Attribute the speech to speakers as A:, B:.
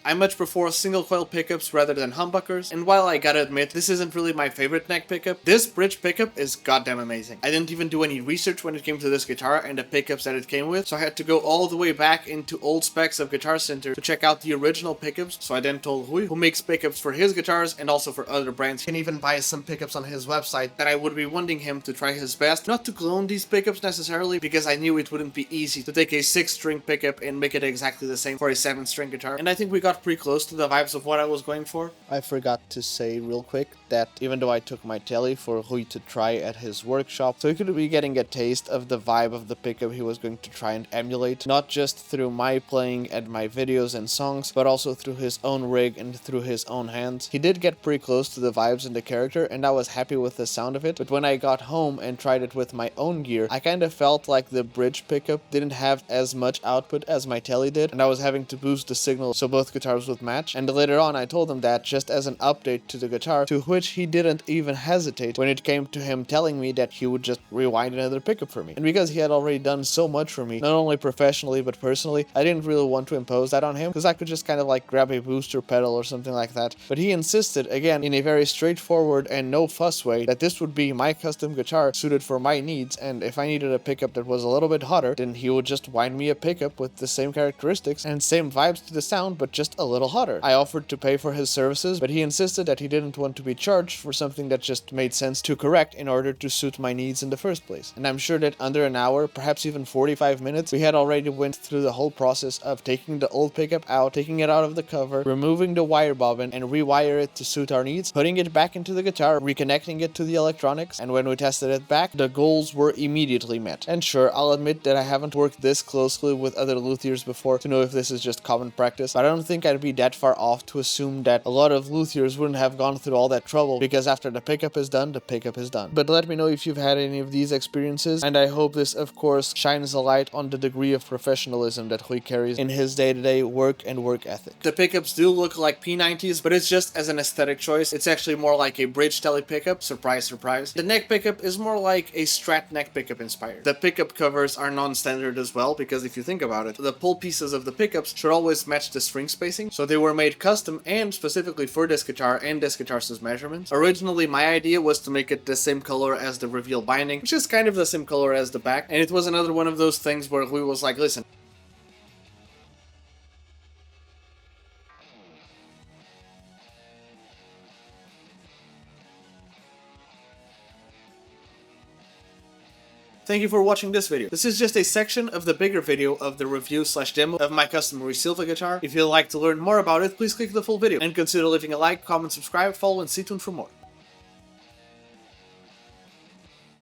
A: I much prefer single coil pickups rather than humbuckers, and while I gotta admit this isn't really my favorite neck pickup, this bridge pickup is goddamn amazing. I didn't even do any research when it came to this guitar and the pickups that it came with, so I had to go all the way back into old specs of Guitar Center to check out the original pickups. So I then told Rui, who makes pickups for his guitars and also for other brands, he can even buy some pickups on his website, that I would be wanting him to try his best not to clone these pickups necessarily, because I knew it wouldn't be easy to take a 6-string pickup and make it exactly the same for a 7-string guitar, and I think we got pretty close to the vibes of what I was going for. I forgot to say real quick that even though I took my telly for Rui to try at his workshop, so he could be getting a taste of the vibe of the pickup he was going to try and emulate, not just through my playing and my videos and songs, but also through his own rig and through his own hands. He did get pretty close to the vibes and the character, and I was happy with the sound of it, but when I got home and tried it with my own gear, I kind of felt like the bridge pickup didn't have as much output as my telly did, and I was having to boost the signal so both guitars would match. And later on I told him that just as an update to the guitar, to which he didn't even hesitate when it came to him telling me that he would just rewind another pickup for me. And because he had already done so much for me, not only professionally but personally, I didn't really want to impose that on him, because I could just kind of like grab a booster pedal or something like that. But he insisted, again in a very straightforward and no fuss way, that this would be my custom guitar suited for my needs, and if I needed a pickup that was a little bit hotter, then he would just wind me a pickup with the same characteristics and same vibes to the sound, but just a little hotter. I offered to pay for his services, but he insisted that he didn't want to be charged for something that just made sense to correct in order to suit my needs in the first place. And I'm sure that under an hour, perhaps even 45 minutes, we had already went through the whole process of taking the old pickup out, taking it out of the cover, removing the wire bobbin and rewire it to suit our needs, putting it back into the guitar, reconnecting it to the electronics, and when we tested it back, the goals were immediately met. And sure, I'll admit that I haven't worked this closely with other luthiers before to know if this is just common practice, but I don't think I'd be that far off to assume that a lot of luthiers wouldn't have gone through all that trouble, because after the pickup is done, the pickup is done. But let me know if you've had any of these experiences, and I hope this of course shines a light on the degree of professionalism that Rui carries in his day-to-day work and work ethic. The pickups do look like P90s, but it's just as an aesthetic choice. It's actually more like a bridge telly pickup, surprise surprise. The neck pickup is more like a Strat neck pickup inspired. The pickup covers are non-standard as well, because if you think about it, the pull pieces of the pickups should always match the string spacing, so they were made custom and specifically for this guitar and this guitar's measurements. Originally my idea was to make it the same color as the reveal binding, which is kind of the same color as the back, and it was another one of those things where we was like, listen, thank you for watching this video. This is just a section of the bigger video of the review/demo of my custom Rui Silva guitar. If you'd like to learn more about it, please click the full video and consider leaving a like, comment, subscribe, follow, and stay tuned for more.